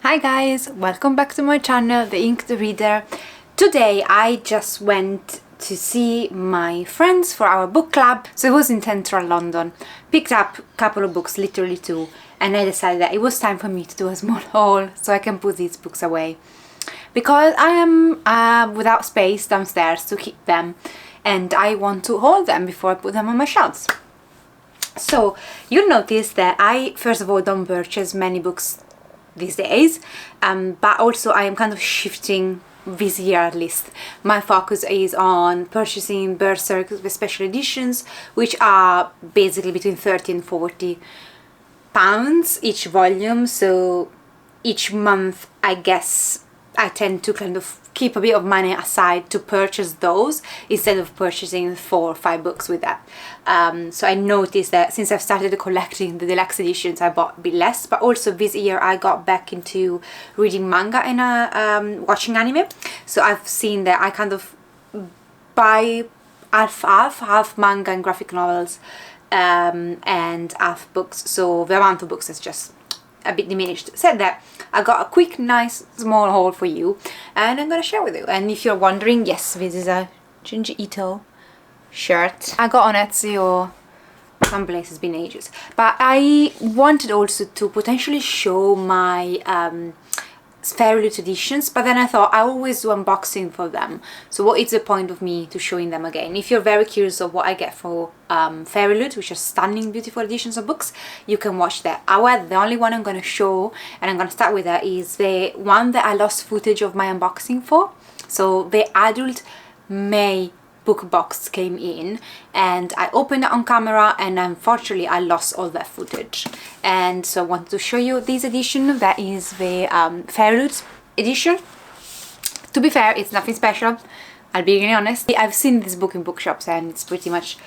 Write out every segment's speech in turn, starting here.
Hi guys, welcome back to my channel, The Ink the Reader. Today I just went to see my friends for our book club. So it was in central London. Picked up a couple of books, literally two, and I decided that it was time for me to do a small haul so I can put these books away. Because I am without space downstairs to keep them and I want to hold them before I put them on my shelves. So you'll notice that I, first of all, don't purchase many books these days, but also I am kind of shifting this year at least. My focus is on purchasing Berserk with special editions, which are basically between 30 and 40 pounds each volume. So each month I guess I tend to kind of keep a bit of money aside to purchase those instead of purchasing 4 or 5 books with that. So I noticed that since I've started collecting the deluxe editions, I bought a bit less, but also this year I got back into reading manga and watching anime. So I've seen that I kind of buy half manga and graphic novels and half books, so the amount of books is just a bit diminished. Said that, I got a quick nice small haul for you and I'm gonna share with you. And if you're wondering, yes, this is a Junji Ito shirt I got on Etsy or some place. It's been ages, but I wanted also to potentially show my Fairy Loot editions, but then I thought I always do unboxing for them, so what is the point of me to showing them again? If you're very curious of what I get for Fairy Loot, which are stunning beautiful editions of books, you can watch that. However, the only one I'm going to show, and I'm going to start with that, is the one that I lost footage of my unboxing for. So the adult May book box came in and I opened it on camera and unfortunately I lost all that footage, and so I wanted to show you this edition. That is the Fairy Loot edition. To be fair, it's nothing special, I'll be really honest. I've seen this book in bookshops and it's pretty much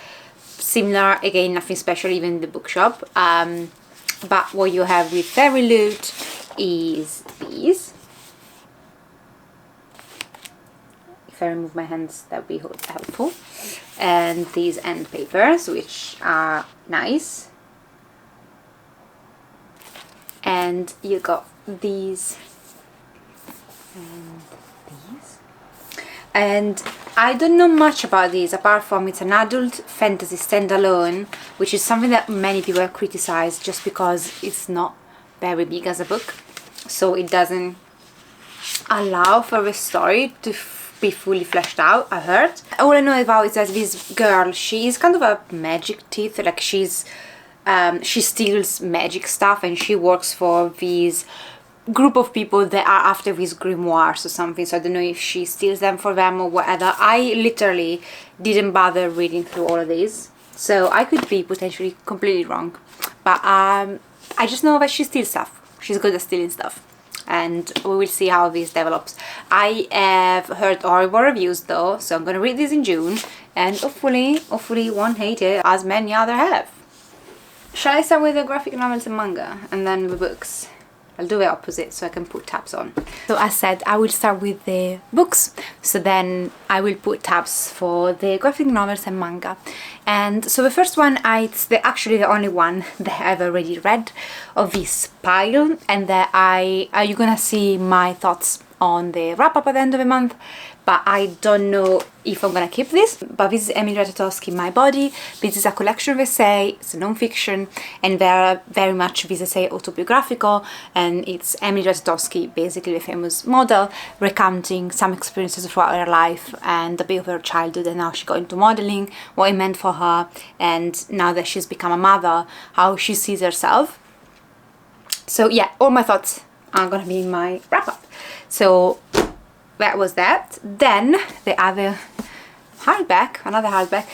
similar. Again, nothing special even in the bookshop, but what you have with Fairy Loot is these. If I remove my hands, that would be helpful. And these end papers, which are nice. And you got these and these. And I don't know much about these apart from it's an adult fantasy standalone, which is something that many people have criticized just because it's not very big as a book. So it doesn't allow for the story to be fully fleshed out, I heard. All I know about is that this girl, she is kind of a magic thief, like she steals magic stuff and she works for these group of people that are after these grimoires or something. So I don't know if she steals them for them or whatever. I literally didn't bother reading through all of these, so I could be potentially completely wrong, but I just know that she steals stuff. She's good at stealing stuff, and we will see how this develops. I have heard horrible reviews though, so I'm gonna read this in June and hopefully won't hate it as many other have. Shall I start with the graphic novels and manga and then the books? I'll do the opposite so I can put tabs on. So as said, I will start with the books, so then I will put tabs for the graphic novels and manga. And so the first one, it's actually the only one that I've already read of this pile, and that you're gonna see my thoughts on the wrap-up at the end of the month, but I don't know if I'm gonna keep this. But this is Emily Ratajkowski, My Body. This is a collection of essays, it's a non-fiction, and they're very much this essay autobiographical, and it's Emily Ratajkowski, basically the famous model, recounting some experiences throughout her life and a bit of her childhood and how she got into modeling, what it meant for her, and now that she's become a mother, how she sees herself. So yeah, all my thoughts are gonna be in my wrap-up. So that was that. Then the other hardback, another hardback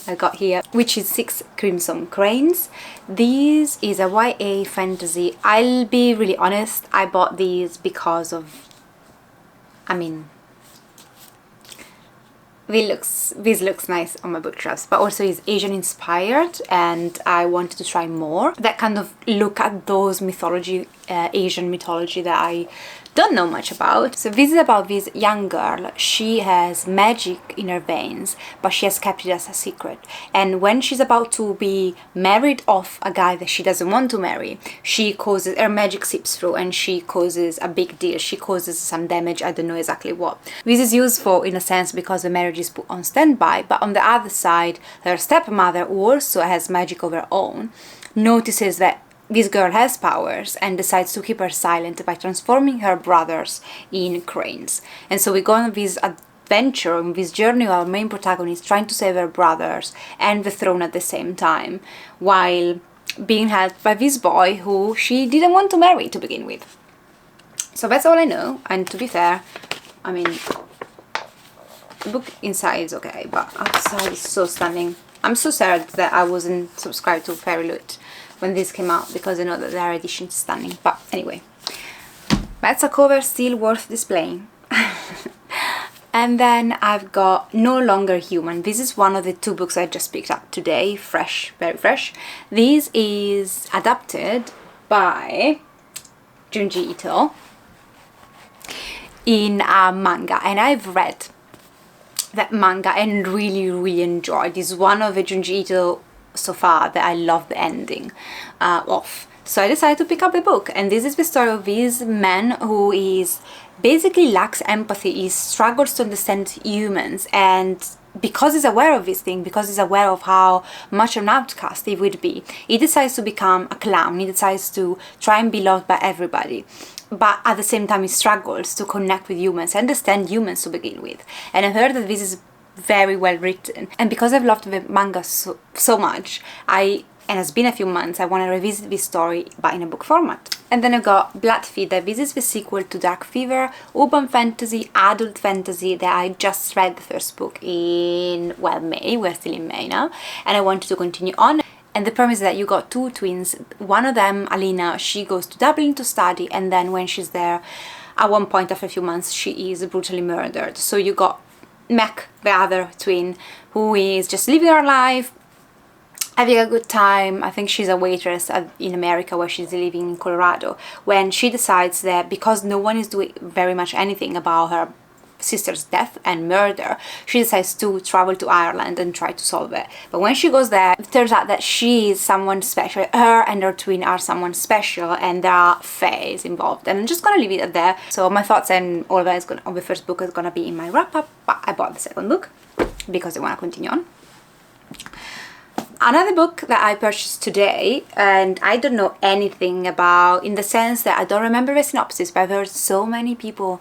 I got here, which is 6 Crimson Cranes. This is a YA fantasy. I'll be really honest, I bought these because of, I mean, this looks nice on my bookshelves, but also is Asian inspired and I wanted to try more that kind of look at those mythology Asian mythology that I don't know much about. So this is about this young girl. She has magic in her veins, but she has kept it as a secret. And when she's about to be married off a guy that she doesn't want to marry, she causes, her magic seeps through and she causes a big deal. She causes some damage, I don't know exactly what. This is useful in a sense because the marriage is put on standby, but on the other side, her stepmother, who also has magic of her own, notices that this girl has powers and decides to keep her silent by transforming her brothers in cranes. And so we go on this adventure, on this journey of our main protagonist trying to save her brothers and the throne at the same time, while being helped by this boy who she didn't want to marry to begin with. So that's all I know, and to be fair, I mean, the book inside is okay, but outside is so stunning. I'm so sad that I wasn't subscribed to Fairy Loot when this came out, because I know that their edition is stunning. But anyway, that's a cover still worth displaying. And then I've got No Longer Human. This is one of the 2 books I just picked up today, fresh, very fresh. This is adapted by Junji Ito in a manga, and I've read that manga and really enjoyed. It's one of the Junji Ito so far that I love the ending of. So I decided to pick up the book, and this is the story of this man who is basically lacks empathy. He struggles to understand humans, and because he's aware of this thing, because he's aware of how much an outcast he would be, he decides to become a clown. He decides to try and be loved by everybody, but at the same time he struggles to connect with humans, understand humans to begin with. And I heard that this is very well written, and because I've loved the manga so much, and it's been a few months, I want to revisit this story but in a book format. And then I got Blood Feeder. This is the sequel to Dark Fever, urban fantasy, adult fantasy that I just read the first book in, well, May. We're still in May now, and I wanted to continue on. And the premise is that you got 2 twins. One of them, Alina, she goes to Dublin to study, and then when she's there, at one point after a few months, she is brutally murdered. So you got Mac, the other twin, who is just living her life, having a good time. I think she's a waitress in America, where she's living in Colorado, when she decides that because no one is doing very much anything about her sister's death and murder, she decides to travel to Ireland and try to solve it. But when she goes there, it turns out that she is someone special. Her and her twin are someone special, and there are fays involved. And I'm just gonna leave it at there. So my thoughts and all that of the first book is gonna be in my wrap-up, but I bought the second book because I want to continue on. Another book that I purchased today, and I don't know anything about, in the sense that I don't remember the synopsis, but I've heard so many people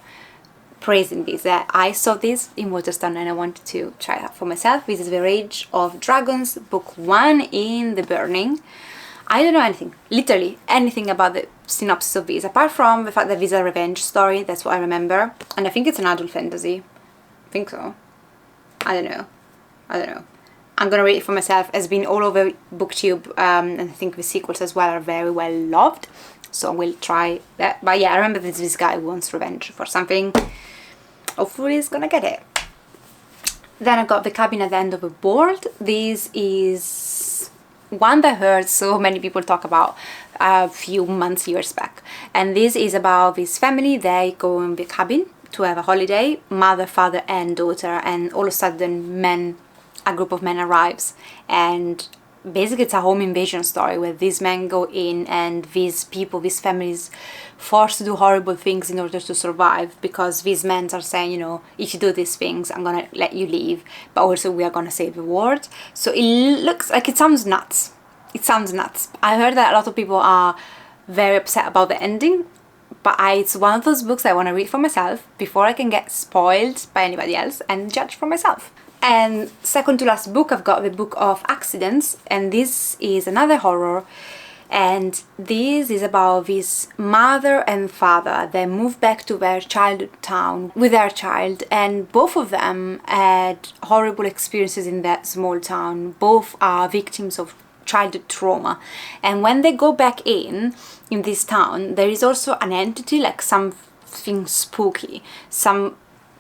praising this that I saw this in Waterstone and I wanted to try it out for myself. This is The Rage of Dragons, book 1 in The Burning. I don't know anything, literally anything about the synopsis of this, apart from the fact that this is a revenge story. That's what I remember, and I think it's an adult fantasy. I think so. I don't know. I'm gonna read it for myself. It's been all over BookTube, and I think the sequels as well are very well loved, so I will try that. But yeah, I remember this guy who wants revenge for something. Hopefully he's gonna get it. Then I got The Cabin at the End of a World. This is one that I heard so many people talk about a few months, years back, and this is about this family. They go in the cabin to have a holiday, mother, father and daughter, and all of a sudden a group of men arrives, and basically it's a home invasion story where these men go in, and these families forced to do horrible things in order to survive, because these men are saying, you know, if you do these things, I'm gonna let you leave, but also we are gonna save the world. So it looks like, it sounds nuts. I heard that a lot of people are very upset about the ending, but it's one of those books I want to read for myself before I can get spoiled by anybody else and judge for myself. And second to last book, I've got the Book of Accidents, and this is another horror, and this is about this mother and father. They move back to their childhood town with their child, and both of them had horrible experiences in that small town. Both are victims of childhood trauma, and when they go back in this town, there is also an entity, like something spooky, some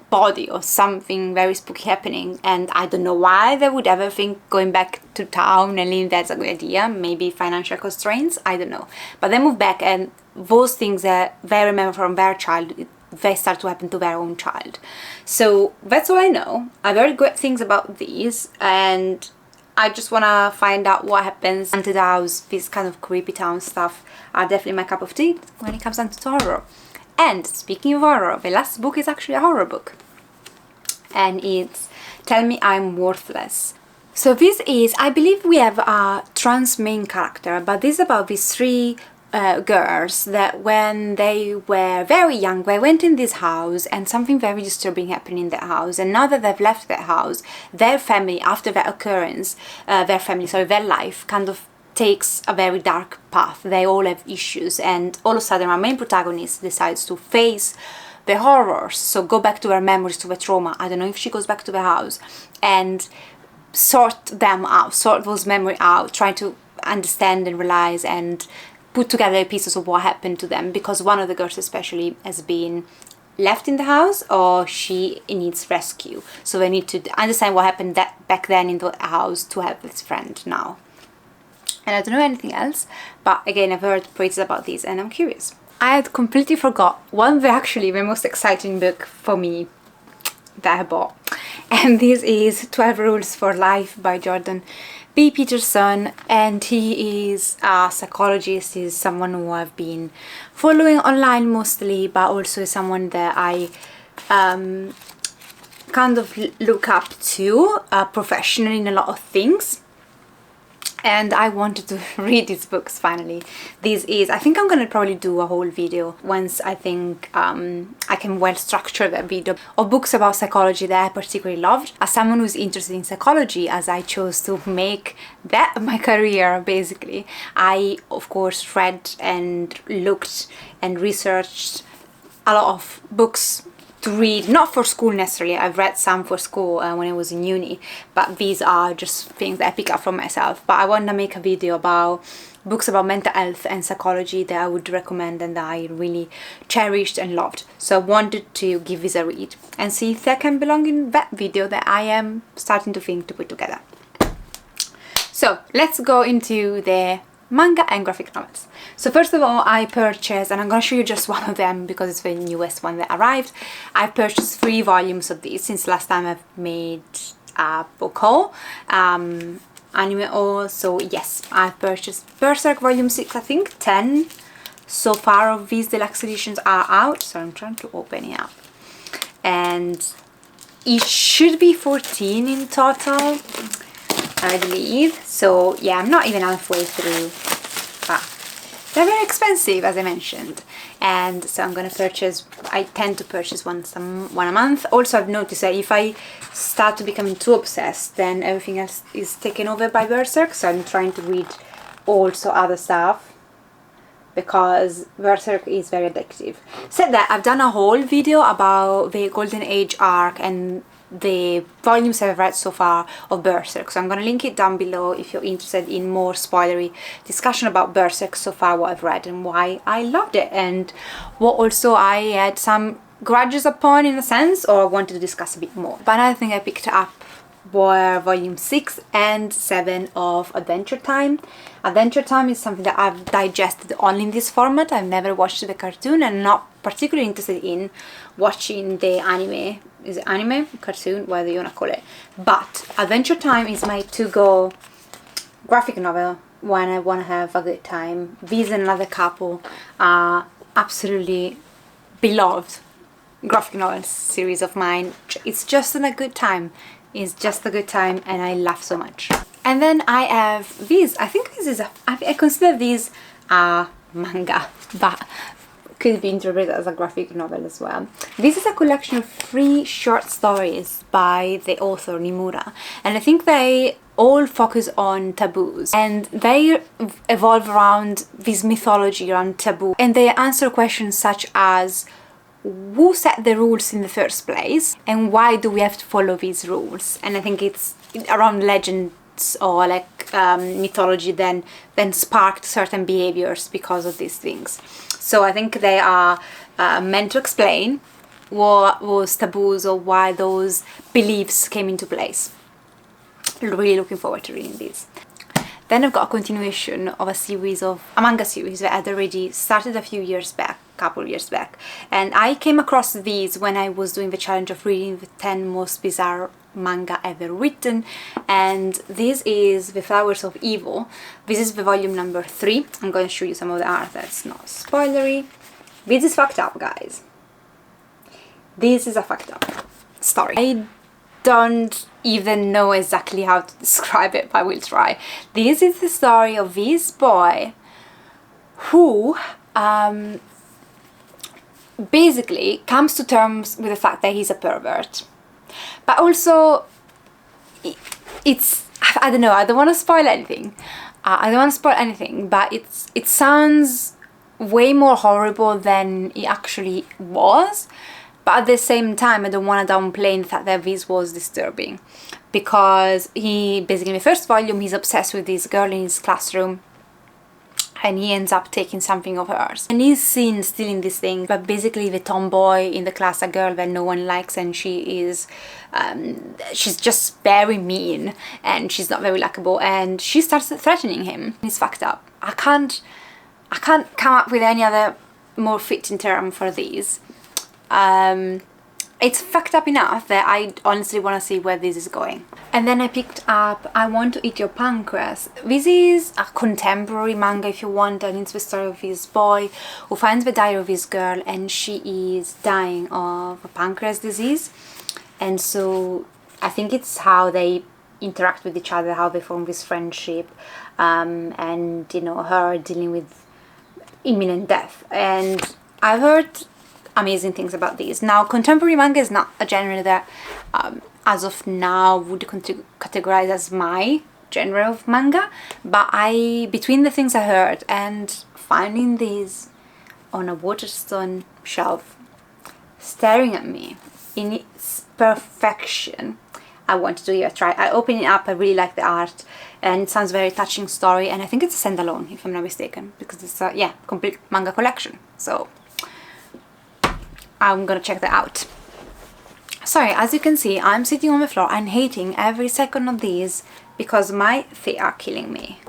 body or something very spooky happening, and I don't know why they would ever think going back to town and living that's a good idea. Maybe financial constraints, I don't know, but they move back, and those things that they remember from their child, they start to happen to their own child. So that's all I know. I've heard great things about these, and I just want to find out what happens. Haunted house, this kind of creepy town stuff are definitely my cup of tea when it comes down to horror. And speaking of horror, the last book is actually a horror book, and it's Tell Me I'm Worthless. So this is, I believe we have a trans main character, but this is about these three girls that when they were very young, they went in this house and something very disturbing happened in that house, and now that they've left that house, their family, after that occurrence, their life kind of takes a very dark path. They all have issues, and all of a sudden our main protagonist decides to face the horrors, so go back to her memories, to the trauma. I don't know if she goes back to the house and sort them out, sort those memories out, trying to understand and realize and put together pieces of what happened to them, because one of the girls especially has been left in the house, or she needs rescue, so they need to understand what happened back then in the house to help this friend now. And I don't know anything else, but again, I've heard praises about these and I'm curious. I had completely forgot one of the most exciting book for me that I bought, and this is 12 Rules for Life by Jordan B. Peterson, and he is a psychologist. He's someone who I've been following online mostly, but also someone that I kind of look up to professionally in a lot of things. And I wanted to read these books finally. This is, I think I'm gonna probably do a whole video once I think I can well structure that video of books about psychology that I particularly loved. As someone who's interested in psychology, as I chose to make that my career basically, I of course read and looked and researched a lot of books to read, not for school necessarily. I've read some for school when I was in uni, but these are just things that I pick up from myself. But I want to make a video about books about mental health and psychology that I would recommend and that I really cherished and loved. So I wanted to give this a read and see if that can belong in that video that I am starting to think to put together. So let's go into the manga and graphic novels. So first of all, I purchased, and I'm going to show you just one of them because it's the newest one that arrived. I purchased 3 volumes of these since last time I've made a book haul, anime haul. So yes, I've purchased Berserk volume 6, I think 10 so far of these deluxe editions are out, so I'm trying to open it up, and it should be 14 in total, I believe. So yeah, I'm not even halfway through, but they're very expensive, as I mentioned, and so I'm gonna purchase, I tend to purchase one a month. Also, I've noticed that if I start to becoming too obsessed, then everything else is taken over by Berserk, so I'm trying to read also other stuff because Berserk is very addictive. Said that, I've done a whole video about the Golden Age arc and the volumes I've read so far of Berserk, so I'm gonna link it down below if you're interested in more spoilery discussion about Berserk so far, what I've read and why I loved it, and what also I had some grudges upon in a sense, or wanted to discuss a bit more. But another thing I picked up were volume 6 and 7 of Adventure Time. Adventure Time is something that I've digested only in this format. I've never watched the cartoon and not particularly interested in watching the anime. Is it anime? Cartoon? Whatever you want to call it. But Adventure Time is my to-go graphic novel when I want to have a good time. These and another couple are absolutely beloved graphic novels series of mine. It's just a good time. It's just a good time and I laugh so much. And then I have these. I think this is I consider these manga, but could be interpreted as a graphic novel as well. This is a collection of 3 short stories by the author Nimura, and I think they all focus on taboos, and they evolve around this mythology around taboo, and they answer questions such as who set the rules in the first place and why do we have to follow these rules. And I think it's around legends or like mythology then sparked certain behaviors because of these things. So I think they are meant to explain what was taboos or why those beliefs came into place. Really looking forward to reading these. Then I've got a continuation of a manga series that I'd already started a couple years back. And I came across these when I was doing the challenge of reading the 10 most bizarre manga ever written, and this is The Flowers of Evil. This is the volume number 3. I'm going to show you some of the art that's not spoilery. This is fucked up, guys. This is a fucked up story. I don't even know exactly how to describe it, but I will try. This is the story of this boy who basically comes to terms with the fact that he's a pervert. But also, I don't know, I don't want to spoil anything. But it sounds way more horrible than it actually was. But at the same time, I don't want to downplay the fact that this was disturbing. Because he, basically in the first volume, he's obsessed with this girl in his classroom. And he ends up taking something of hers. And he's seen stealing this thing, but basically the tomboy in the class, a girl that no one likes, and she's just very mean, and she's not very likable, and she starts threatening him. He's fucked up. I can't come up with any other more fitting term for these. It's fucked up enough that I honestly want to see where this is going. And then I picked up I Want to Eat Your Pancreas. This is a contemporary manga, if you want, and it's the story of this boy who finds the diary of this girl, and she is dying of a pancreas disease. And so I think it's how they interact with each other, how they form this friendship, and you know, her dealing with imminent death. And I've heard amazing things about these. Now, contemporary manga is not a genre that as of now would categorize as my genre of manga, but between the things I heard and finding these on a Waterstone shelf staring at me in its perfection, I wanted to give it a try. I opened it up, I really like the art, and it sounds very touching story, and I think it's a standalone if I'm not mistaken, because it's a complete manga collection. So I'm gonna check that out. Sorry, as you can see, I'm sitting on the floor and hating every second of these because my feet are killing me.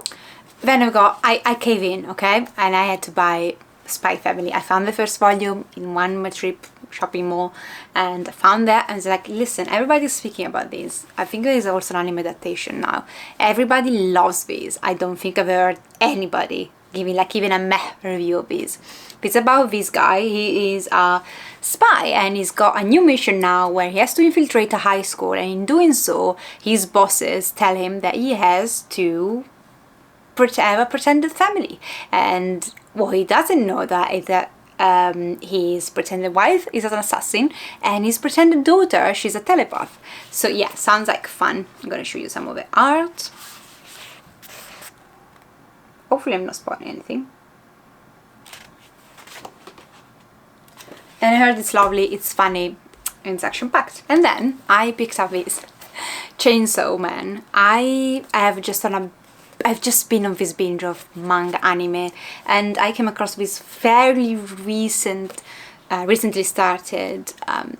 Then I cave in, okay? And I had to buy Spy Family. I found the first volume in one trip shopping mall, and I found that and was like, listen, everybody's speaking about this. I think there is also an anime adaptation now. Everybody loves this. I don't think I've heard anybody giving like even a meh review of this. It's about this guy. He is a spy, and he's got a new mission now where he has to infiltrate a high school, and in doing so his bosses tell him that he has to have a pretended family. And what he doesn't know that is that his pretended wife is an assassin, and his pretended daughter, she's a telepath. So yeah, sounds like fun. I'm gonna show you some of the art. Hopefully I'm not spoiling anything. And I heard it's lovely, it's funny, and it's action-packed. And then I picked up this Chainsaw Man. I've just been on this binge of manga anime, and I came across this fairly recently started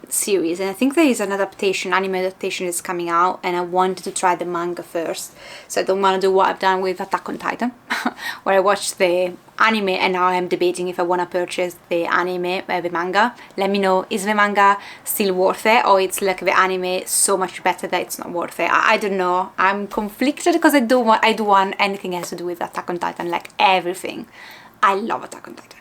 series, and I think there is an anime adaptation is coming out, and I wanted to try the manga first, so I don't want to do what I've done with Attack on Titan where I watched the anime and now I'm debating if I want to purchase the anime, the manga. Let me know, is the manga still worth it, or it's like the anime so much better that it's not worth it? I don't know. I'm conflicted because I do want anything else to do with Attack on Titan, like everything. I love Attack on Titan.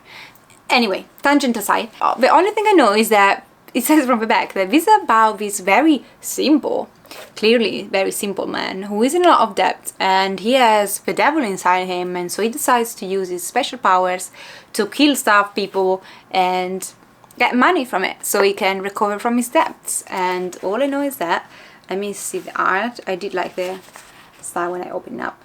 Anyway, tangent aside, the only thing I know is that it says from the back that this is about this very simple, clearly very simple man who is in a lot of debt, and he has the devil inside him, and so he decides to use his special powers to kill people and get money from it so he can recover from his debts. And all I know is that, let me see the art, I did like the style when I opened it up.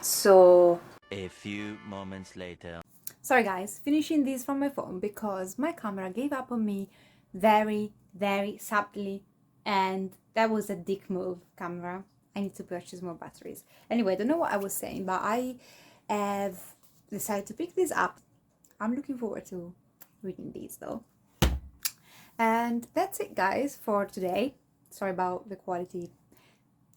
So a few moments later. Sorry guys, finishing this from my phone because my camera gave up on me very, very subtly, and that was a dick move, camera. I need to purchase more batteries. Anyway, I don't know what I was saying, but I have decided to pick this up. I'm looking forward to reading these though. And that's it guys for today. Sorry about the quality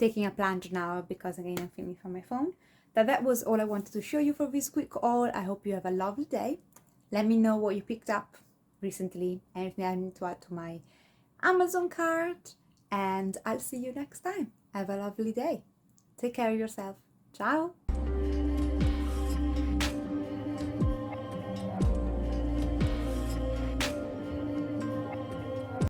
taking a plunge now because again I'm filming from my phone. That was all I wanted to show you for this quick haul. I hope you have a lovely day. Let me know what you picked up recently, anything I need to add to my Amazon cart, and I'll see you next time. Have a lovely day. Take care of yourself. Ciao!